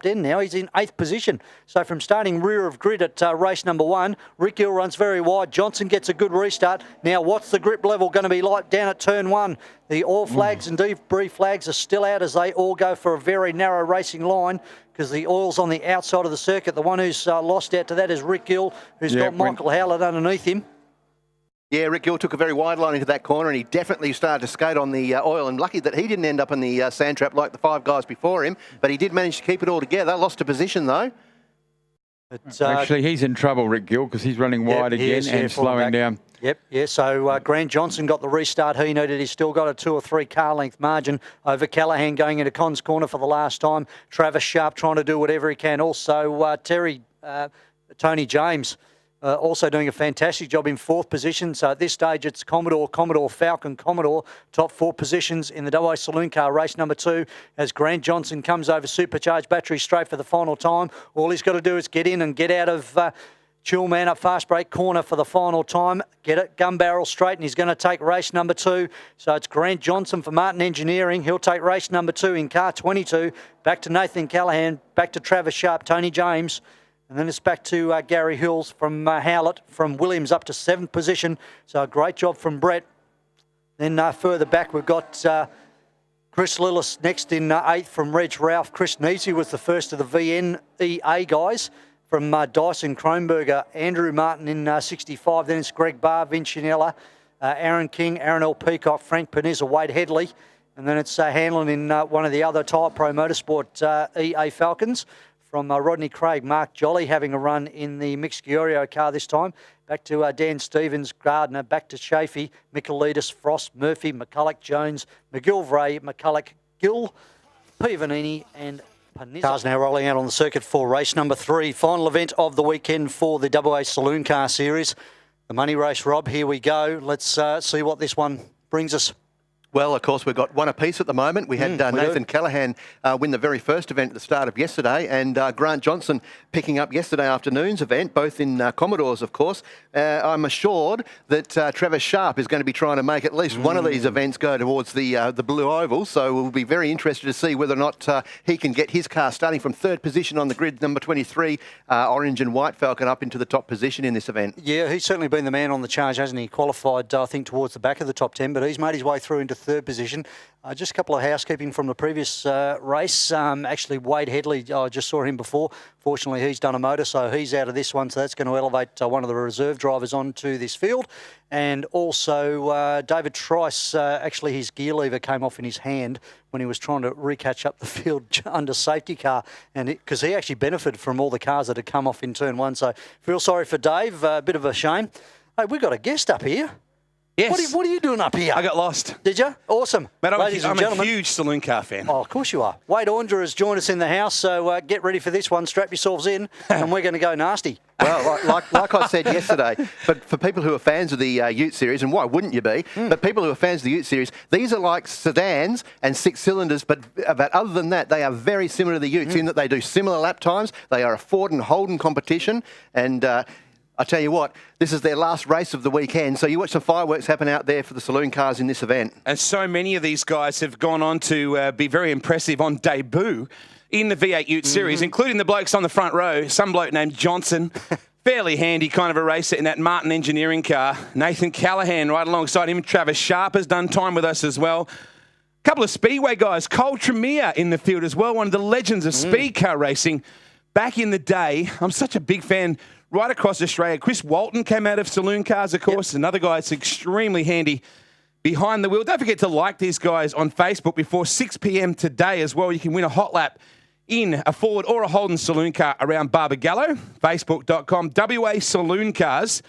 top 10 now. He's in 8th position. So from starting rear of grid at race number 1, Rick Gill runs very wide. Johnson gets a good restart. Now, what's the grip level going to be like down at turn 1? The oil flags and debris flags are still out as they all go for a very narrow racing line because the oil's on the outside of the circuit. The one who's lost out to that is Rick Gill, who's got Michael Howlett underneath him. Yeah, Rick Gill took a very wide line into that corner and he definitely started to skate on the oil, and lucky that he didn't end up in the sand trap like the 5 guys before him, but he did manage to keep it all together. Lost a position though. Actually, he's in trouble, Rick Gill, because he's running wide again and slowing down. So Grant Johnson got the restart he needed. He's still got a 2 or 3 car length margin over Callaghan going into Con's corner for the last time. Travis Sharp trying to do whatever he can. Also, Tony James also doing a fantastic job in 4th position. So at this stage, it's Commodore, Falcon, Commodore, top 4 positions in the WA Saloon car race number 2 as Grant Johnson comes over supercharged battery straight for the final time. All he's got to do is get in and get out of Chillman up fast break corner for the final time. Get it gun barrel straight, and he's going to take race number 2. So it's Grant Johnson for Martin Engineering. He'll take race number 2 in car 22. Back to Nathan Callaghan, back to Travis Sharp, Tony James. And then it's back to Gary Hills from Howlett, from Williams up to 7th position. So a great job from Brett. Then further back, we've got Chris Lillis next in 8th from Reg Ralph. Chris Neesey was the first of the VNEA guys from Dyson Kronberger. Andrew Martin in 65. Then it's Greg Barr, Vincinella, Aaron King, Aaron L. Peacock, Frank Peniza, Wade Headley. And then it's Hanlon in one of the other Tyre Pro Motorsport EA Falcons. From Rodney Craig, Mark Jolly having a run in the mixed Giorio car this time. Back to Dan Stevens, Gardner, back to Chafee, Michaelides, Frost, Murphy, McCulloch, Jones, McGilvray, McCulloch, Gill, Pivanini and Panizza. Cars now rolling out on the circuit for race number 3. Final event of the weekend for the WA Saloon Car Series. The money race, Rob, here we go. Let's see what this one brings us. Well, of course, we've got one apiece at the moment. We had Nathan Callaghan win the very first event at the start of yesterday, and Grant Johnson picking up yesterday afternoon's event, both in Commodores, of course. I'm assured that Travis Sharp is going to be trying to make at least one of these events go towards the Blue Oval, so we'll be very interested to see whether or not he can get his car starting from 3rd position on the grid, number 23, Orange and White Falcon, up into the top position in this event. Yeah, he's certainly been the man on the charge, hasn't he? Qualified, I think, towards the back of the top 10, but he's made his way through into 3rd position. Just a couple of housekeeping from the previous race. Actually, Wade Headley, I just saw him before. Fortunately, he's done a motor, so he's out of this one. So that's going to elevate one of the reserve drivers onto this field. And also, David Trice, actually his gear lever came off in his hand when he was trying to recatch up the field under safety car, and because he actually benefited from all the cars that had come off in turn 1. So feel sorry for Dave, a bit of a shame. Hey, we've got a guest up here. Yes. What are you doing up here? I got lost. Did you? Awesome. Mate, I'm a huge saloon car fan. Oh, of course you are. Wade Ornger has joined us in the house, so get ready for this one. Strap yourselves in, and we're going to go nasty. Well, like I said yesterday, but for people who are fans of the Ute Series, and why wouldn't you be, but people who are fans of the Ute Series, these are like sedans and 6 cylinders, but other than that, they are very similar to the Utes in that they do similar lap times. They are a Ford and Holden competition, and I tell you what, this is their last race of the weekend, so you watch some fireworks happen out there for the saloon cars in this event. And so many of these guys have gone on to be very impressive on debut in the V8 Ute Series, including the blokes on the front row. Some bloke named Johnson, fairly handy kind of a racer in that Martin Engineering car. Nathan Callaghan right alongside him. Travis Sharp has done time with us as well. A couple of Speedway guys. Cole Tremere in the field as well, one of the legends of speed car racing. Back in the day, I'm such a big fan right across Australia. Chris Walton came out of Saloon Cars, of course. Another guy that's extremely handy behind the wheel. Don't forget to like these guys on Facebook before 6 p.m. today as well. You can win a hot lap in a Ford or a Holden saloon car around Barbagallo. Facebook.com, WA Saloon Cars.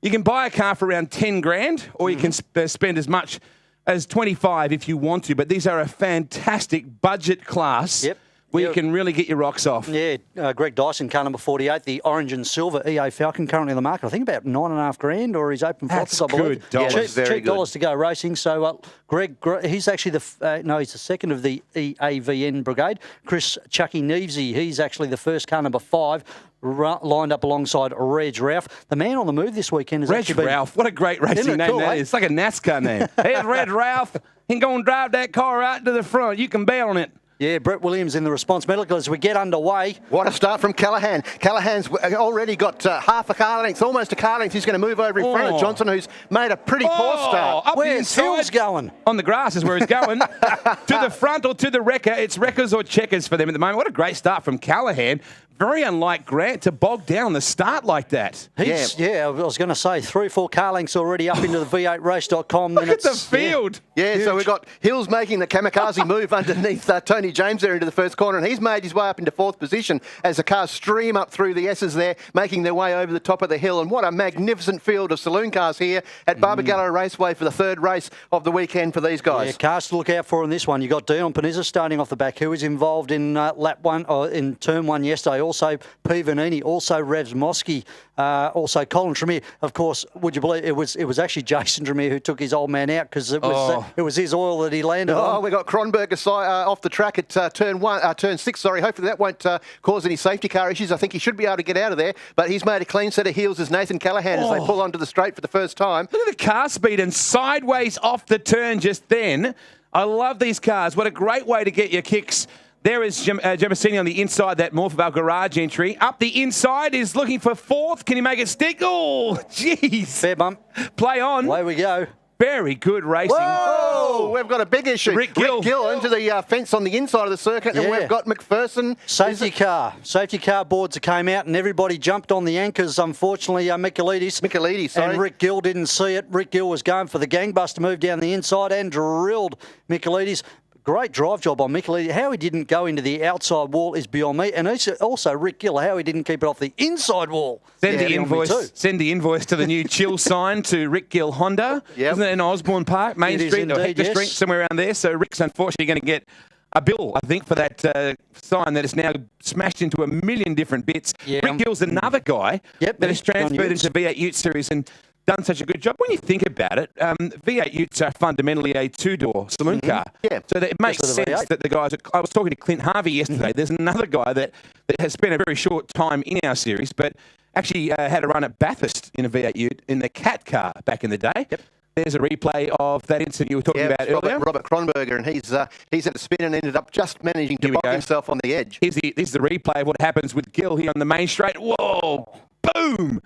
You can buy a car for around 10 grand, or you can spend as much as 25 if you want to. But these are a fantastic budget class. Where you can really get your rocks off. Yeah, Greg Dyson, car number 48, the orange and silver EA Falcon currently on the market. I think about $9.5 grand, or he's open flops, I believe. Good dollars. Cheap dollars to go racing. So Greg, he's actually he's the second of the EAVN brigade. Chris Chucky Neevesy, he's actually the first, car number 5, lined up alongside Reg Ralph. The man on the move this weekend is Reg Ralph. What a great racing name that is. It's like a NASCAR name. Here's Reg Ralph. He's going to drive that car right to the front. You can bet on it. Yeah, Brett Williams in the response medical as we get underway. What a start from Callaghan. Callaghan's already got half a car length, almost a car length. He's going to move over in front of Johnson, who's made a pretty poor start. Up Where's Hills going? On the grass is where he's going. To the front or to the wrecker. It's wreckers or checkers for them at the moment. What a great start from Callaghan. Very unlike Grant to bog down the start like that. Yeah, I was going to say 3 or 4 car lengths already up into the v8race.com. Look at the field. Yeah, so we've got Hills making the kamikaze move underneath Tony James there into the first corner, and he's made his way up into 4th position as the cars stream up through the S's there, making their way over the top of the hill. And what a magnificent field of saloon cars here at Barbagallo Raceway for the 3rd race of the weekend for these guys. Yeah, cars to look out for in this one. You've got Dion Panizza starting off the back, who was involved in lap 1 or in turn 1 yesterday. Also P. Vanini, also Revs Mosky, also Colin Tremere. Of course, would you believe it was actually Jason Tremere who took his old man out because it was his oil that he landed on. We got Kronberger off the track at turn 6. Sorry, hopefully that won't cause any safety car issues. I think he should be able to get out of there, but he's made a clean set of heels as Nathan Callaghan as they pull onto the straight for the first time. Look at the car speed and sideways off the turn just then. I love these cars. What a great way to get your kicks. There is Gemmasini on the inside, that Morpheval garage entry. Up the inside is looking for 4th. Can he make it stick? Oh, jeez. Fair bump. Play on. Away we go. Very good racing. Whoa! We've got a big issue. Rick Gill into the fence on the inside of the circuit, and we've got McPherson. Safety car boards that came out, and everybody jumped on the anchors. Unfortunately, Michaelides, sorry. And Rick Gill didn't see it. Rick Gill was going for the gangbuster move down the inside and drilled Michaelides. Great drive job on Michaelides. How he didn't go into the outside wall is beyond me. And also Rick Gill, how he didn't keep it off the inside wall. Send the invoice to the new chill sign to Rick Gill Honda. Yep. Isn't it in Osborne Park, Main Street, or Hector Street, somewhere around there? So Rick's unfortunately going to get a bill, I think, for that sign that is now smashed into a million different bits. Yeah. Rick Gill's another guy that has transferred into V8 Ute Series and done such a good job. When you think about it, V8 Utes are fundamentally a 2-door saloon car. Yeah. So that it makes sense that the guys... I was talking to Clint Harvey yesterday. There's another guy that has spent a very short time in our series, but actually had a run at Bathurst in a V8 Ute in the Cat car back in the day. Yep. There's a replay of that incident you were talking about earlier. Robert Kronberger, and he's had a spin and ended up just managing to bog himself on the edge. Here's the replay of what happens with Gill here on the main straight. Whoa! Boom!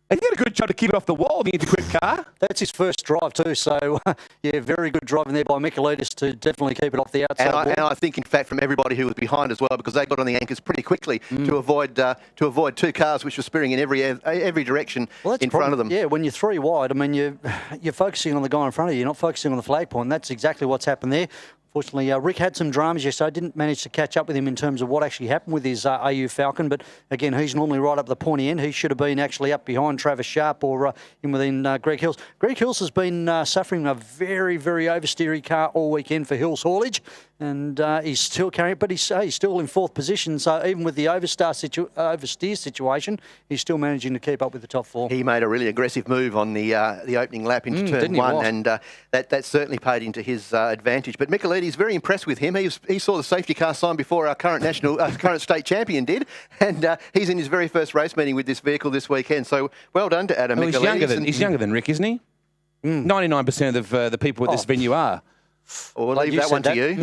And he did a good job to keep it off the wall, the Interquip car. That's his first drive too, so yeah, very good driving there by Michaelides to definitely keep it off the outside wall. And I think, in fact, from everybody who was behind as well, because they got on the anchors pretty quickly to avoid 2 cars which were spearing in every direction in front of them. Yeah, when you're 3 wide, I mean, you're focusing on the guy in front of you, you're not focusing on the flag point, and that's exactly what's happened there. Fortunately, Rick had some dramas yesterday. I didn't manage to catch up with him in terms of what actually happened with his AU Falcon. But again, he's normally right up the pointy end. He should have been actually up behind Travis Sharp or in within Greg Hills. Greg Hills has been suffering a very, very oversteery car all weekend for Hills haulage. And he's still carrying it, but he's still in 4th position. So even with the oversteer situation, he's still managing to keep up with the top 4. He made a really aggressive move on the opening lap into turn 1, and that certainly paid into his advantage. But Michaelides, very impressed with him. He saw the safety car sign before our current current state champion did, and he's in his very first race meeting with this vehicle this weekend. So well done to Adam Michaelides. He's younger than Rick, isn't he? 99% of the people at this venue are. Or we'll leave that one to you.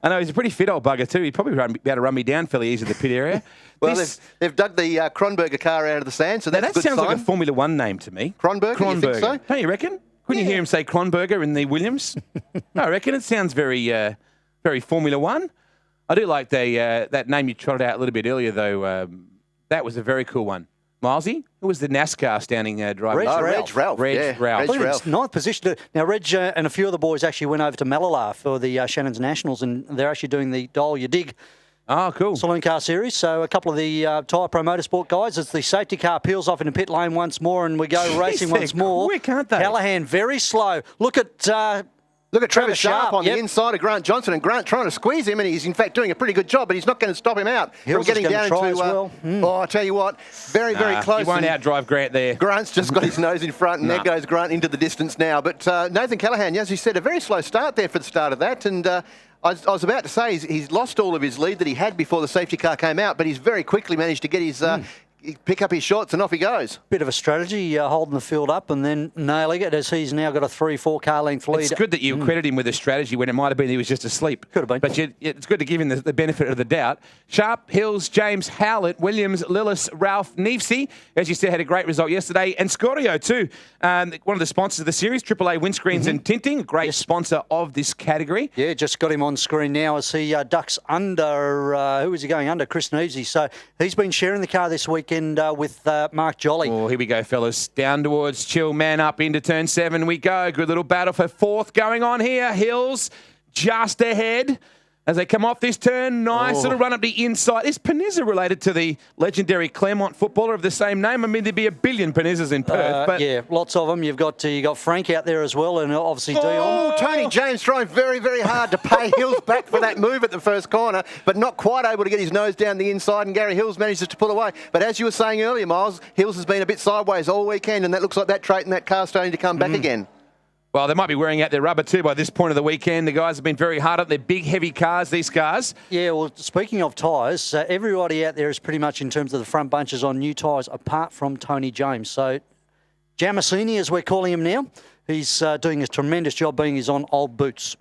I know, he's a pretty fit old bugger too. He'd probably be able to run me down fairly easy in the pit area. Well, they've dug the Kronberger car out of the sand, so that's a good sign. That sounds like a Formula 1 name to me. Kronberger, you think so? Don't you reckon? Couldn't you hear him say Kronberger in the Williams? No, I reckon it sounds very very Formula 1. I do like that name you trotted out a little bit earlier, though. That was a very cool one. Milesy? Who was the NASCAR standing driving? Reg Ralph. Reg Ralph. It's 9th position. Now, Reg and a few of the boys actually went over to Malala for the Shannon's Nationals, and they're actually doing the Dial Your Dig Saloon Car Series. So a couple of the Tyre Pro Motorsport guys, as the safety car peels off in the pit lane once more, and we go racing once more. Quick, aren't they? Callaghan very slow. Look at Travis Sharp on the inside of Grant Johnson, and Grant trying to squeeze him, and he's in fact doing a pretty good job, but he's not going to stop him out from getting down into... Oh, I tell you what, very close. He won't outdrive Grant there. Grant's just got his nose in front, and there goes Grant into the distance now. But Nathan Callaghan, as he said, a very slow start there for the start of that, and... I was about to say he's lost all of his lead that he had before the safety car came out, but he's very quickly managed to get his pick up his shots and off he goes. Bit of a strategy, holding the field up and then nailing it as he's now got a 3-4 car length lead. It's good that you credit him with a strategy when it might have been he was just asleep. Could have been. But it's good to give him the benefit of the doubt. Sharp, Hills, James Howlett, Williams, Lillis, Ralph, Neefsey, as you said, had a great result yesterday. And Scorio too, one of the sponsors of the series, AAA Windscreens and Tinting, great sponsor of this category. Yeah, just got him on screen now as he ducks under, who is he going under? Chris Neefsey. So he's been sharing the car this weekend with Mark Jolly. Oh, here we go, fellas. Down towards Chill, man up into turn 7 we go. Good little battle for 4th going on here. Hills just ahead. As they come off this turn, nice little run up the inside. Is Panizza related to the legendary Claremont footballer of the same name? I mean, there'd be a billion Panizzas in Perth. But yeah, lots of them. You've got Frank out there as well, and obviously Dion. Oh, Tony James trying very, very hard to pay Hills back for that move at the first corner, but not quite able to get his nose down the inside, and Gary Hills manages to pull away. But as you were saying earlier, Miles, Hills has been a bit sideways all weekend, and that looks like that trait and that car's starting to come back again. Well, they might be wearing out their rubber too by this point of the weekend. The guys have been very hard up. They're big, heavy cars, these cars. Yeah, well, speaking of tyres, everybody out there is pretty much in terms of the front bunches on new tyres apart from Tony James. So Jamasini, as we're calling him now, he's doing a tremendous job being his on old boots.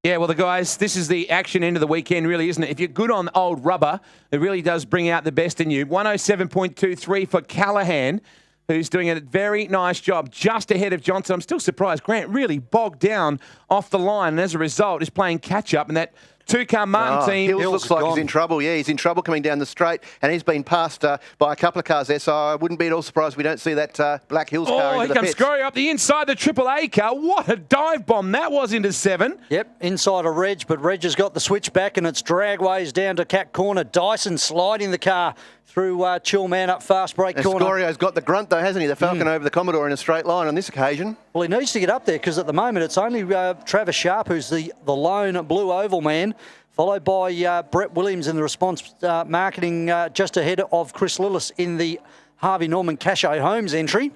Yeah, well, the guys, this is the action end of the weekend, really, isn't it? If you're good on old rubber, it really does bring out the best in you. 107.23 for Callahan, who's doing a very nice job just ahead of Johnson. I'm still surprised. Grant really bogged down off the line, and as a result is playing catch-up, and that two-car Martin team. Hills looks like he's in trouble. Yeah, he's in trouble coming down the straight, and he's been passed by a couple of cars there, so I wouldn't be at all surprised we don't see that Black Hills car into the pits. Oh, he comes Scorio up the inside the AAA car. What a dive bomb that was into 7. Yep, inside of Reg, but Reg has got the switch back, and it's dragways down to Cat Corner. Dyson sliding the car through Chill Man up fast break corner. Scorio's got the grunt though, hasn't he? The Falcon over the Commodore in a straight line on this occasion. Well, he needs to get up there because at the moment it's only Travis Sharp who's the lone blue oval man, followed by Brett Williams in the response marketing just ahead of Chris Lillis in the Harvey Norman Cachet Homes entry.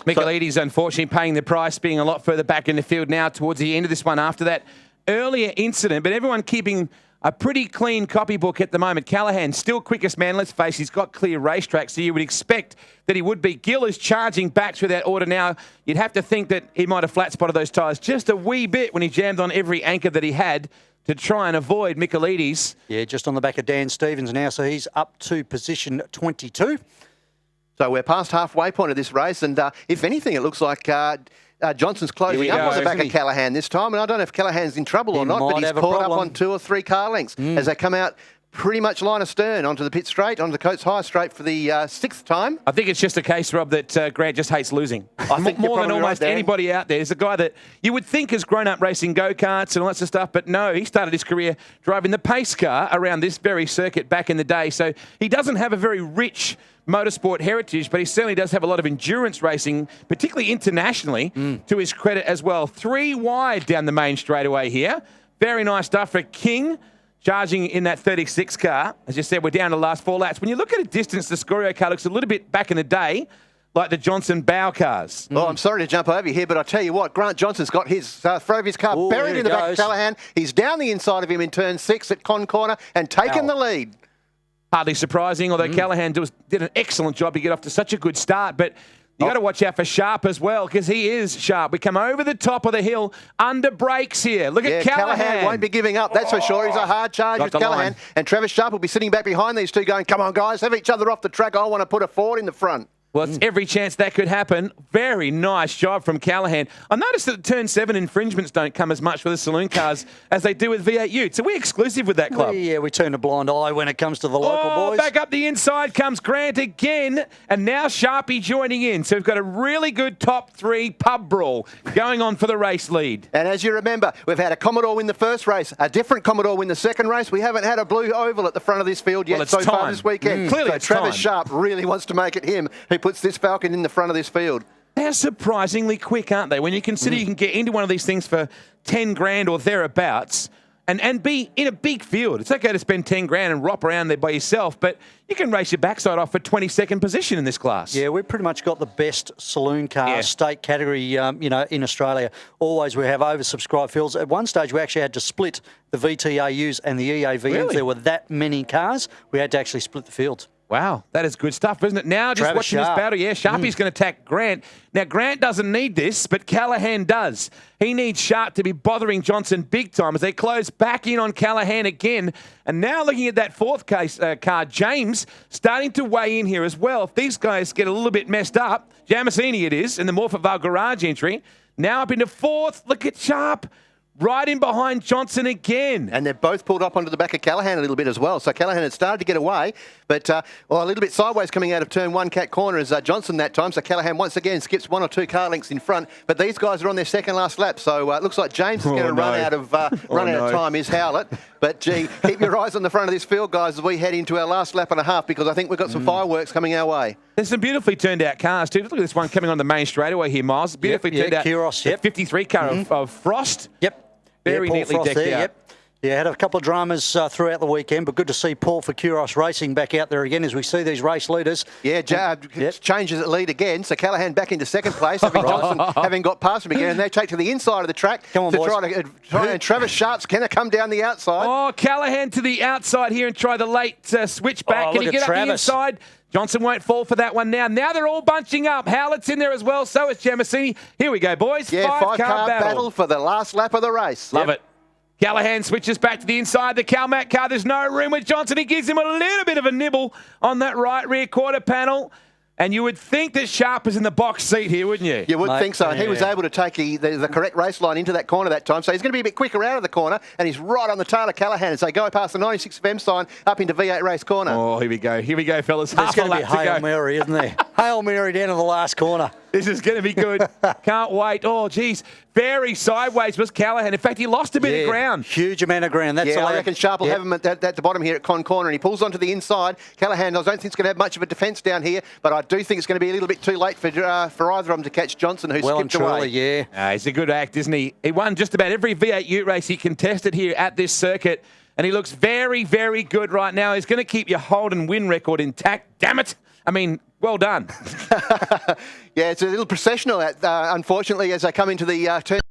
Michaelides, unfortunately, paying the price, being a lot further back in the field now towards the end of this one after that earlier incident, but everyone keeping a pretty clean copybook at the moment. Callahan, still quickest man. Let's face it, he's got clear racetrack, so you would expect that he would be. Gill is charging back through that order now. You'd have to think that he might have flat spotted those tyres just a wee bit when he jammed on every anchor that he had to try and avoid Michaelides. Yeah, just on the back of Dan Stevens now, so he's up to position 22. So we're past halfway point of this race, and if anything, it looks like Johnson's closing up on the back of Callahan this time, and I don't know if Callahan's in trouble or not, but he's caught up on 2 or 3 car lengths as they come out pretty much line astern onto the pit straight, onto the Coates High straight for the 6th time. I think it's just a case, Rob, that Grant just hates losing. I think more than almost right anybody out there. He's a guy that you would think has grown up racing go-karts and all that sort of stuff, but no, he started his career driving the pace car around this very circuit back in the day, so he doesn't have a very rich motorsport heritage, but he certainly does have a lot of endurance racing, particularly internationally, to his credit as well. 3 wide down the main straightaway here. Very nice stuff for King, charging in that 36 car. As you said, we're down to the last 4 laps. When you look at a distance, the Scorio car looks a little bit back in the day like the Johnson Bow cars. Oh, I'm sorry to jump over here, but I tell you what, Grant Johnson's got his throw of his car buried in the back of Callahan. He's down the inside of him in turn 6 at Con Corner and taken the lead. Hardly surprising, although Callahan did an excellent job to get off to such a good start. But you got to watch out for Sharp as well, because he is sharp. We come over the top of the hill under brakes here. Look at Callahan. Callahan won't be giving up, that's for sure. He's a hard charge with Callahan. And Travis Sharp will be sitting back behind these two going, come on, guys, have each other off the track. I want to put a Ford in the front. Well, it's every chance that could happen. Very nice job from Callahan. I noticed that turn 7 infringements don't come as much with the Saloon cars as they do with V8 Utes. Are we exclusive with that club? Yeah, we turn a blind eye when it comes to the local boys. Back up the inside comes Grant again, and now Sharpie joining in. So we've got a really good top 3 pub brawl going on for the race lead. And as you remember, we've had a Commodore win the first race, a different Commodore win the second race. We haven't had a blue oval at the front of this field yet so far this weekend. Clearly, so Travis Sharp really wants to make it him who puts this Falcon in the front of this field. They're surprisingly quick, aren't they? When you consider you can get into one of these things for 10 grand or thereabouts and be in a big field. It's okay to spend 10 grand and rop around there by yourself, but you can race your backside off for 22nd position in this class. Yeah, we've pretty much got the best saloon car state category, in Australia. Always we have oversubscribed fields. At one stage, we actually had to split the VTAUs and the EAVs. Really? There were that many cars. We had to actually split the fields. Wow, that is good stuff, isn't it? Now, just Travis watching this Sharp. battle, Sharpie's going to attack Grant. Now, Grant doesn't need this, but Callaghan does. He needs Sharp to be bothering Johnson big time as they close back in on Callaghan again. And now looking at that fourth car, James starting to weigh in here as well. If these guys get a little bit messed up, Jamasini it is, in the Morphettvale garage entry. Now up into fourth. Look at Sharp. Right in behind Johnson again. And they're both pulled up onto the back of Callaghan a little bit as well. So Callaghan had started to get away, but well, a little bit sideways coming out of turn one, Cat Corner, is Johnson that time. So Callaghan once again skips 1 or 2 car lengths in front. But these guys are on their second last lap. So it looks like James is going to run out of time, is Howlett. But gee, keep your eyes on the front of this field, guys, as we head into our last lap and a half, because I think we've got some fireworks coming our way. There's some beautifully turned out cars too. Look at this one coming on the main straightaway here, Miles. Beautifully turned out. Kyrros, The 53 car of Frost. Yep. Very Paul neatly Frost decked there, out. Yep. Yeah, had a couple of dramas throughout the weekend, but good to see Paul for Kyrros Racing back out there again as we see these race leaders. Yeah, changes at lead again. So Callaghan back into second place, having Johnson having got past him again, and they take to the inside of the track to try and Travis Sharp's going to come down the outside. Oh, Callaghan to the outside here and try the late switch back. Can he get up the inside? Johnson won't fall for that one now. Now they're all bunching up. Howlett's in there as well. So is Jamasini. Here we go, boys. Yeah, five-car battle for the last lap of the race. Love it. Callaghan switches back to the inside. The Calmac car, there's no room with Johnson. He gives him a little bit of a nibble on that right rear quarter panel. And you would think that Sharp is in the box seat here, wouldn't you? You would think so. Yeah. He was able to take the correct race line into that corner that time. So he's going to be a bit quicker out of the corner. And he's right on the tail of Callaghan as they go past the 96 FM sign up into V8 race corner. Oh, here we go. Here we go, fellas. There's going to be Hail Mary, isn't there? Hail Mary down to the last corner. This is going to be good. Can't wait. Oh, geez. Very sideways was Callaghan. In fact, he lost a bit of ground. Huge amount of ground. That's I reckon Sharp will have him at the bottom here at Con Corner, and he pulls onto the inside. Callaghan, I don't think he's going to have much of a defence down here, but I do think it's going to be a little bit too late for either of them to catch Johnson, who skipped away. Yeah. He's a good act, isn't he? He won just about every V8 Ute race he contested here at this circuit, and he looks very, very good right now. He's going to keep your Holden win record intact. Damn it. I mean, well done. Yeah, it's a little processional, unfortunately, as they come into the turn.